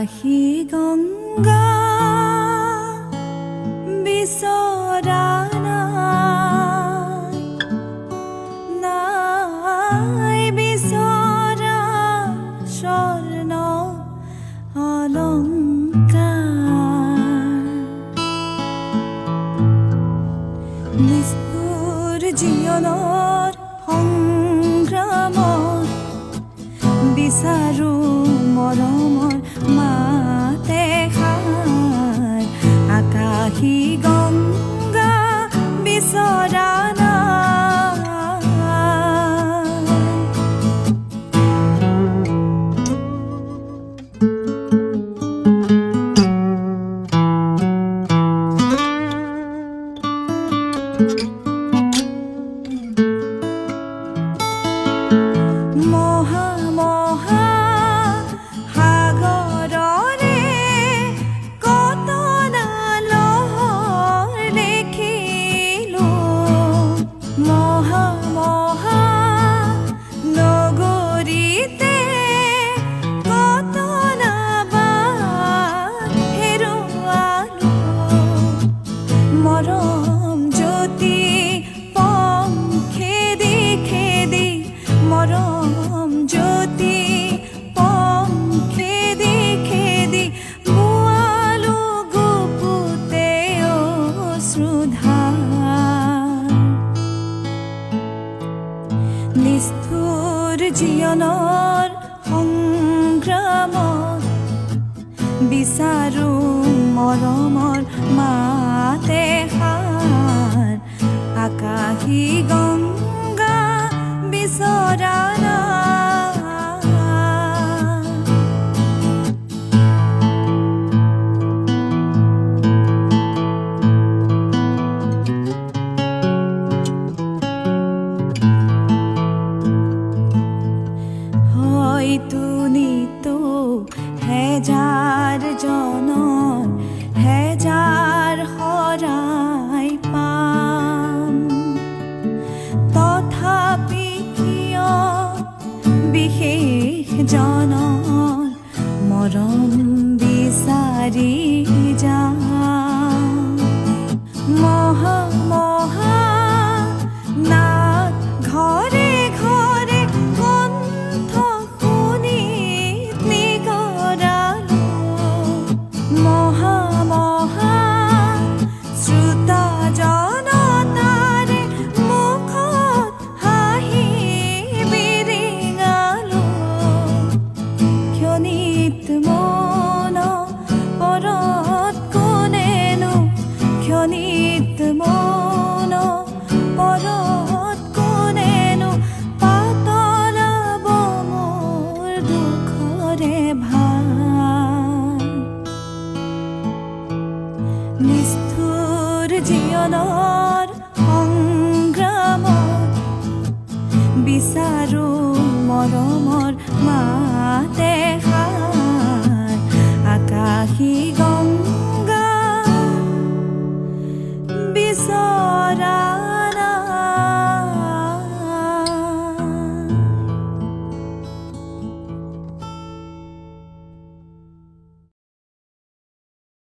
আকাশী গংগা বিচৰা নাই বিচৰা স্বৰ্ণ অলংকাৰ নিষ্ঠুৰ জীৱনৰ সংগ্ৰামত বিচাৰো মৰমৰ মাতে খাৰ আকাশী গংগা বিচৰা মহা মহা সাগৰৰে কত লহৰ দেখিলোঁ মহা মহা নগৰীতে কত বাট হেৰুৱালোঁ মৰম জ্যোতি খেদি খেদি মৰম জ্যোতি খেদি খেদি বোৱালো গুপুতে অশ্ৰুধাৰ নিষ্ঠুৰ জীৱনৰ সংগ্ৰামত বিচাৰো মৰমৰ মাতে খাৰ আকাশী গংগা বিচৰা হয়তো নিতো হেজাৰ জনৰ হেজাৰ শৰাই পাম তথাপি কিয় বিশেষ জনৰ মৰম বিচাৰি যাম মহা মহা নাট ঘৰে ঘৰে কণ্ঠ শুনি নিগৰালো মহা মহা শ্ৰোতা জনতাৰে মুখত হাঁহি বিৰিঙালো ক্ষণিত মন পৰত কোনেনো ক্ষণিত মন পৰত কোনেনো পাতলাব মোৰ দুখৰে ভাৰ নিষ্ঠুৰ জীৱনৰ সংগ্ৰামত বিচাৰো মৰমৰ মাতে খাৰ আকাশী